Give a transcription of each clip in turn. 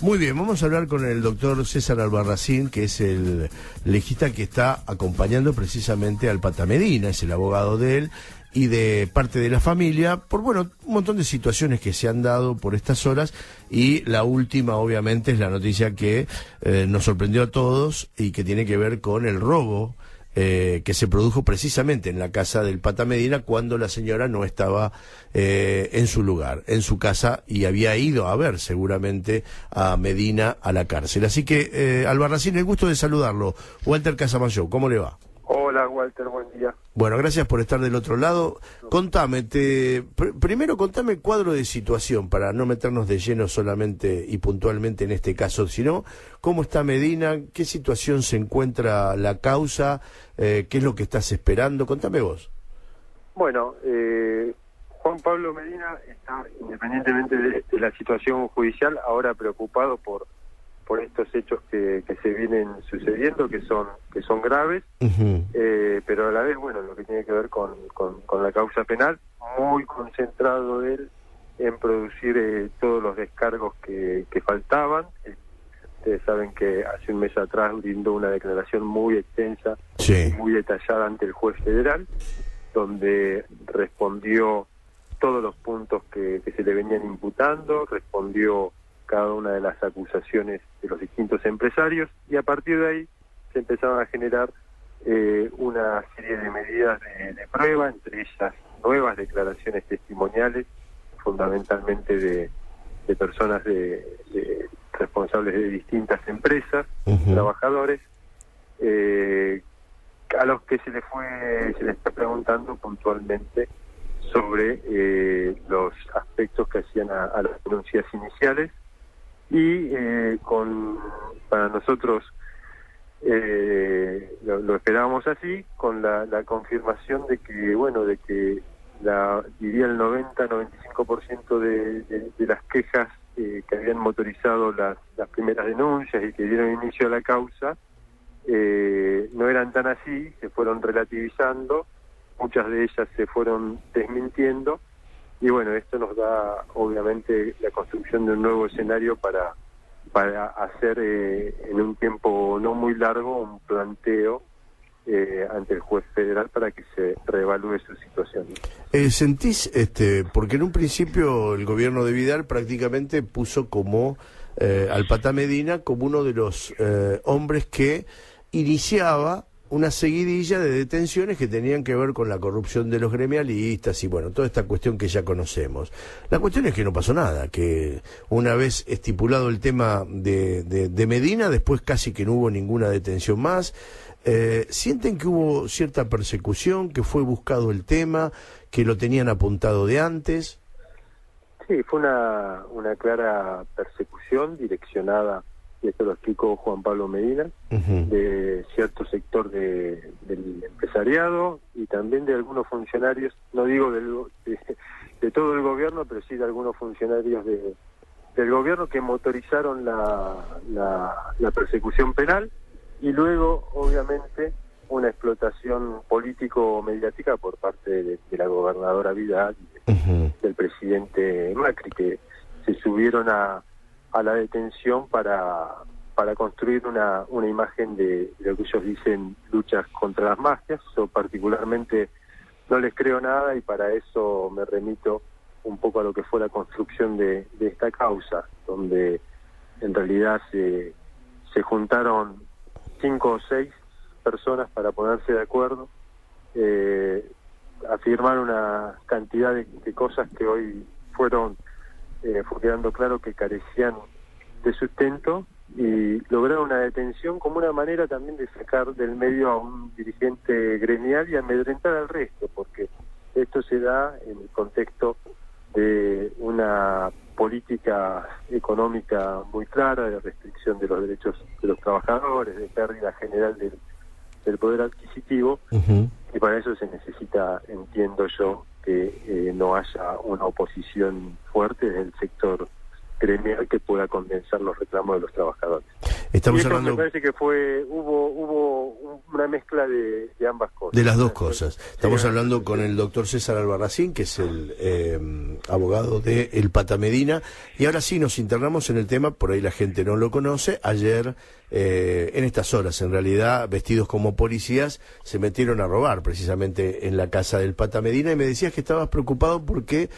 Muy bien, vamos a hablar con el doctor César Albarracín, que es el legista que está acompañando precisamente al Pata Medina, es el abogado de él y de parte de la familia, por un montón de situaciones que se han dado por estas horas, y la última obviamente es la noticia que nos sorprendió a todos y que tiene que ver con el robo que se produjo precisamente en la casa del Pata Medina cuando la señora no estaba en su lugar, en su casa, y había ido a ver seguramente a Medina a la cárcel. Así que, Albarracín, el gusto de saludarlo. Walter Casamayo, ¿cómo le va? Hola, Walter, buen día. Bueno, gracias por estar del otro lado. Contame, primero contame el cuadro de situación, para no meternos de lleno solamente y puntualmente en este caso, sino cómo está Medina, qué situación se encuentra la causa, qué es lo que estás esperando. Contame vos. Bueno, Juan Pablo Medina está, independientemente de la situación judicial, ahora preocupado por estos hechos que se vienen sucediendo, que son graves, pero a la vez, lo que tiene que ver con la causa penal, muy concentrado él en producir todos los descargos que faltaban. Ustedes saben que hace un mes atrás brindó una declaración muy extensa, sí, y muy detallada ante el juez federal, donde respondió todos los puntos que se le venían imputando, respondió cada una de las acusaciones de los distintos empresarios, y a partir de ahí se empezaron a generar una serie de medidas de prueba, entre ellas nuevas declaraciones testimoniales, fundamentalmente de personas responsables de distintas empresas, trabajadores, a los que se le está preguntando puntualmente sobre los aspectos que hacían a las denuncias iniciales. Y para nosotros lo esperábamos así, con la confirmación de que diría el 90-95% de las quejas que habían motorizado las primeras denuncias y que dieron inicio a la causa no eran tan así, se fueron relativizando, muchas de ellas se fueron desmintiendo. Y esto nos da obviamente la construcción de un nuevo escenario para hacer en un tiempo no muy largo un planteo ante el juez federal para que se reevalúe su situación. ¿Sentís, porque en un principio el gobierno de Vidal prácticamente puso como al Pata Medina como uno de los hombres que iniciaba una seguidilla de detenciones que tenían que ver con la corrupción de los gremialistas y toda esta cuestión que ya conocemos? La cuestión es que no pasó nada, que una vez estipulado el tema de Medina, después casi que no hubo ninguna detención más. ¿Sienten que hubo cierta persecución, que fue buscado el tema, que lo tenían apuntado de antes? Sí, fue una clara persecución direccionada, y esto lo explicó Juan Pablo Medina, de cierto sector del empresariado y también de algunos funcionarios, no digo de todo el gobierno, pero sí de algunos funcionarios del gobierno que motorizaron la persecución penal, y luego, obviamente, una explotación político-mediática por parte de la gobernadora Vidal y del presidente Macri, que se subieron a la detención para construir una imagen de lo que ellos dicen luchas contra las mafias. Yo particularmente no les creo nada, y para eso me remito un poco a lo que fue la construcción de esta causa, donde en realidad se juntaron 5 o 6 personas para ponerse de acuerdo, afirmar una cantidad de cosas que hoy fue quedando claro que carecían de sustento, y lograr una detención como una manera también de sacar del medio a un dirigente gremial y amedrentar al resto, porque esto se da en el contexto de una política económica muy clara, de restricción de los derechos de los trabajadores, de pérdida general del poder adquisitivo, y para eso se necesita, entiendo yo, que no haya una oposición fuerte del sector gremial que pueda condensar los reclamos de los trabajadores. Estamos hablando... Me parece que hubo una mezcla de ambas cosas. De las dos cosas. Estamos hablando con el doctor César Albarracín, que es el abogado de El Pata Medina, y ahora sí nos internamos en el tema, por ahí la gente no lo conoce. Ayer, en estas horas, en realidad, vestidos como policías, se metieron a robar precisamente en la casa del Pata Medina, y me decías que estabas preocupado porque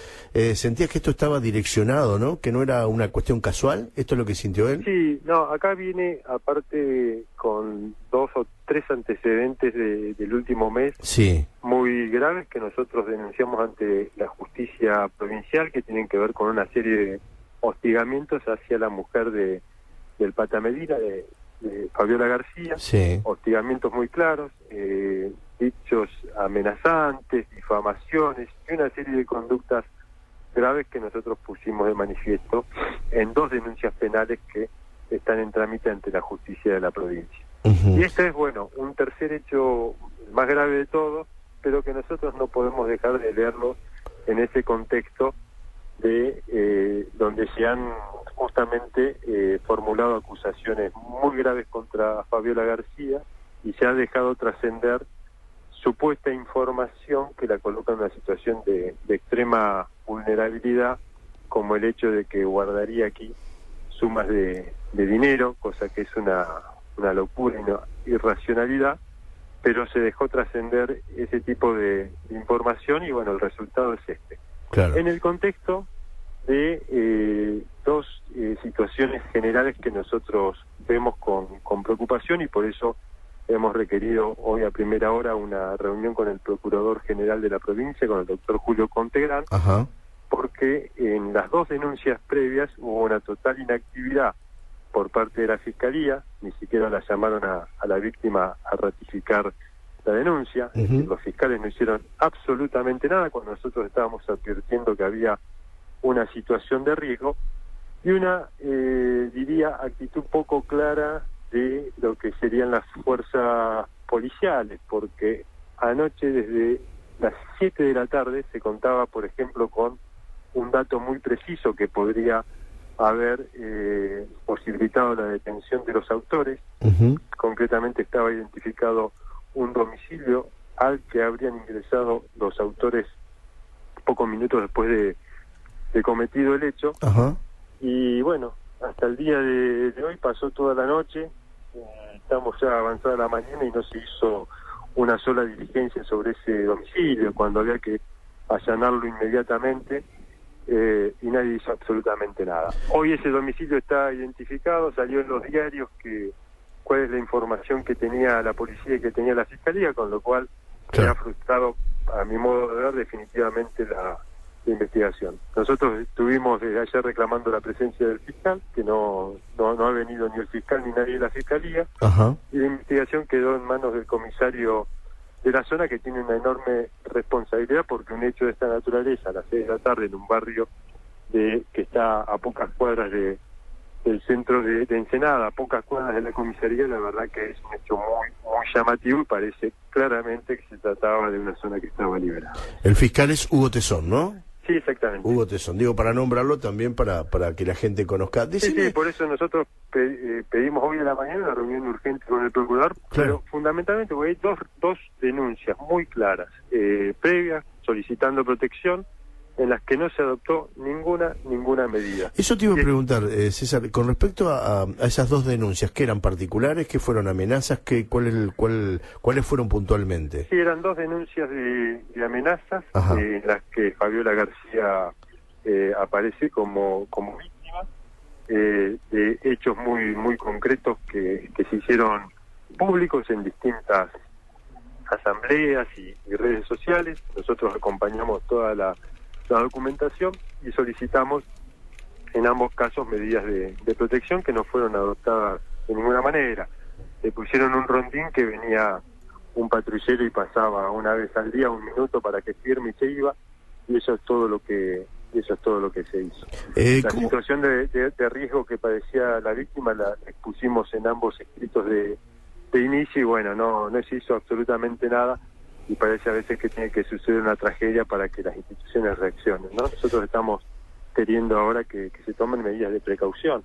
sentías que esto estaba direccionado, ¿no? Que no era una cuestión casual. ¿Esto es lo que sintió él? Sí, no, acá viene, aparte, con 2 o 3 antecedentes del último mes, sí, muy graves, que nosotros denunciamos ante la justicia provincial, que tienen que ver con una serie de hostigamientos hacia la mujer del Pata Medina, de Fabiola García, sí, hostigamientos muy claros, dichos amenazantes, difamaciones y una serie de conductas graves que nosotros pusimos de manifiesto en 2 denuncias penales que están en trámite ante la justicia de la provincia. Y este es, bueno, un tercer hecho más grave de todo, pero que nosotros no podemos dejar de leerlo en ese contexto de donde se han justamente formulado acusaciones muy graves contra Fabiola García y se ha dejado trascender supuesta información que la coloca en una situación de extrema vulnerabilidad, como el hecho de que guardaría aquí sumas de dinero, cosa que es una locura y una irracionalidad, pero se dejó trascender ese tipo de información y bueno, el resultado es este. claro. En el contexto de 2 situaciones generales que nosotros vemos con preocupación, y por eso hemos requerido hoy a primera hora una reunión con el Procurador General de la provincia, con el doctor Julio Contegrán, Ajá. porque en las 2 denuncias previas hubo una total inactividad por parte de la Fiscalía, ni siquiera la llamaron a la víctima a ratificar la denuncia. Es decir, los fiscales no hicieron absolutamente nada cuando nosotros estábamos advirtiendo que había una situación de riesgo, y una, diría, actitud poco clara de lo que serían las fuerzas policiales, porque anoche desde las 7 de la tarde se contaba, por ejemplo, con un dato muy preciso que podría haber posibilitado la detención de los autores. Concretamente estaba identificado un domicilio al que habrían ingresado los autores pocos minutos después de cometido el hecho. Ajá. Y bueno, hasta el día de hoy pasó toda la noche, estamos ya avanzada la mañana y no se hizo una sola diligencia sobre ese domicilio, cuando había que allanarlo inmediatamente, y nadie hizo absolutamente nada. Hoy ese domicilio está identificado, salió en los diarios cuál es la información que tenía la policía y que tenía la Fiscalía, con lo cual se ha frustrado, a mi modo de ver, definitivamente la investigación. Nosotros estuvimos desde ayer reclamando la presencia del fiscal, que no ha venido ni el fiscal ni nadie de la Fiscalía. Ajá. Y la investigación quedó en manos del comisario de la zona, que tiene una enorme responsabilidad, porque un hecho de esta naturaleza a las 6 de la tarde en un barrio que está a pocas cuadras del centro de Ensenada, a pocas cuadras de la comisaría, la verdad que es un hecho muy llamativo, y parece claramente que se trataba de una zona que estaba liberada. El fiscal es Hugo Tesón, ¿no? Sí, exactamente. Hugo Tesón, digo, para nombrarlo también para que la gente conozca. Sí, por eso nosotros pedimos hoy en la mañana una reunión urgente con el procurador, claro, pero fundamentalmente porque hay dos denuncias muy claras, previas, solicitando protección, en las que no se adoptó ninguna medida. Eso te iba a preguntar, César, con respecto a esas 2 denuncias, ¿qué eran particulares? ¿Qué fueron amenazas? ¿Cuáles fueron puntualmente? Sí, eran 2 denuncias de amenazas, en las que Fabiola García aparece como víctima, de hechos muy concretos que se hicieron públicos en distintas asambleas y redes sociales. Nosotros acompañamos toda la documentación y solicitamos en ambos casos medidas de protección que no fueron adoptadas de ninguna manera. Le pusieron un rondín que venía un patrullero y pasaba una vez al día 1 minuto para que firme y se iba, y eso es todo lo que se hizo. La situación de riesgo que padecía la víctima la expusimos en ambos escritos de inicio, y bueno, no se hizo absolutamente nada, y parece a veces que tiene que suceder una tragedia para que las instituciones reaccionen, ¿no? Nosotros estamos queriendo ahora que se tomen medidas de precaución.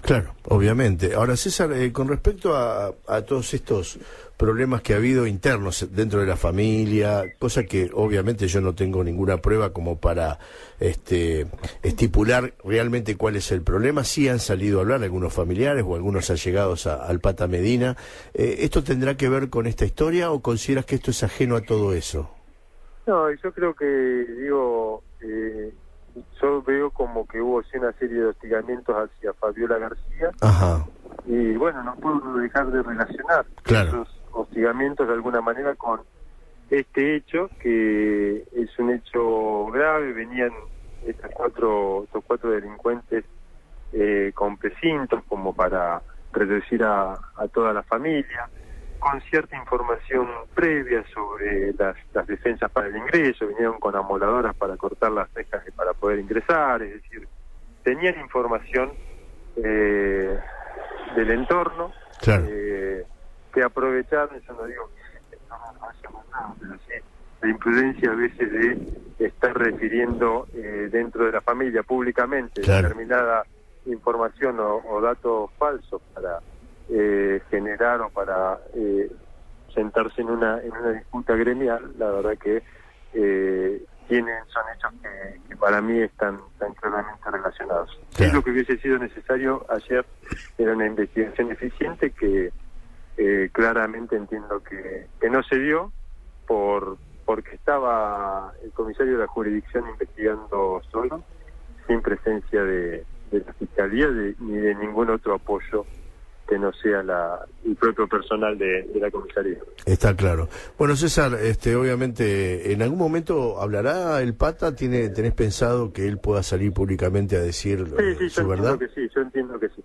Claro, obviamente. Ahora, César, con respecto a todos estos problemas que ha habido internos dentro de la familia, cosa que obviamente yo no tengo ninguna prueba como para estipular realmente cuál es el problema, sí han salido a hablar algunos familiares o algunos allegados al Pata Medina. ¿Esto tendrá que ver con esta historia o consideras que esto es ajeno a todo eso? No, yo creo que, yo veo como que hubo sí una serie de hostigamientos hacia Fabiola García. Ajá. Y bueno, no puedo dejar de relacionar Claro. esos hostigamientos de alguna manera con este hecho, que es un hecho grave. Venían estos cuatro delincuentes con precintos como para reducir a toda la familia, con cierta información previa sobre las defensas para el ingreso. Vinieron con amoladoras para cortar las rejas para poder ingresar, es decir, tenían información del entorno. Claro. Que aprovecharon. Yo no digo que no hacemos nada, pero sí la imprudencia a veces de estar refiriendo dentro de la familia públicamente determinada información o datos falsos para generar o para sentarse en una disputa gremial. La verdad que son hechos que para mí están claramente relacionados. Claro. Sí, lo que hubiese sido necesario ayer era una investigación eficiente que claramente entiendo que no se dio porque estaba el comisario de la jurisdicción investigando solo, sin presencia de la fiscalía ni de ningún otro apoyo que no sea el propio personal de la comisaría. Está claro. Bueno, César, obviamente, ¿en algún momento hablará el Pata? ¿Tenés pensado que él pueda salir públicamente a decir su verdad? Yo entiendo que sí.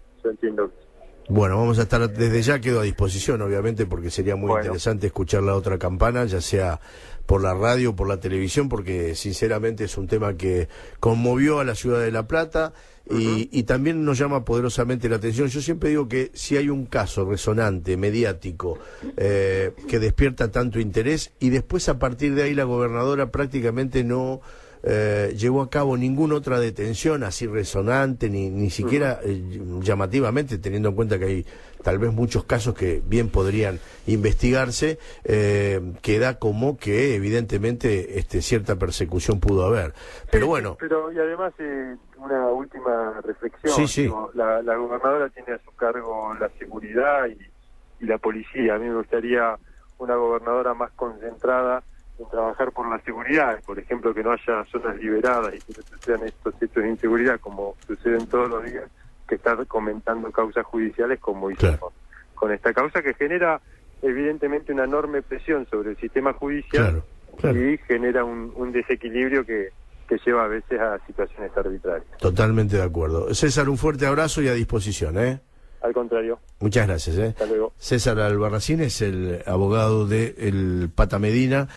Bueno, vamos a estar, desde ya quedo a disposición, obviamente, porque sería muy interesante escuchar la otra campana, ya sea por la radio o por la televisión, porque sinceramente es un tema que conmovió a la ciudad de La Plata y también nos llama poderosamente la atención. Yo siempre digo que si hay un caso resonante, mediático, que despierta tanto interés, y después a partir de ahí la gobernadora prácticamente no llevó a cabo ninguna otra detención así resonante, ni siquiera llamativamente, teniendo en cuenta que hay tal vez muchos casos que bien podrían investigarse, queda como que evidentemente cierta persecución pudo haber. Pero bueno. Pero y además una última reflexión. Sí. Digo, la gobernadora tiene a su cargo la seguridad y la policía. A mí me gustaría una gobernadora más concentrada en trabajar por la seguridad, por ejemplo, que no haya zonas liberadas y que no sucedan estos hechos de inseguridad como suceden todos los días, que estar comentando causas judiciales como hizo con esta causa, que genera evidentemente una enorme presión sobre el sistema judicial y genera un desequilibrio que lleva a veces a situaciones arbitrarias. Totalmente de acuerdo. César, un fuerte abrazo y a disposición, ¿eh? Al contrario. Muchas gracias, ¿eh? Hasta luego. César Albarracín es el abogado del Pata Medina.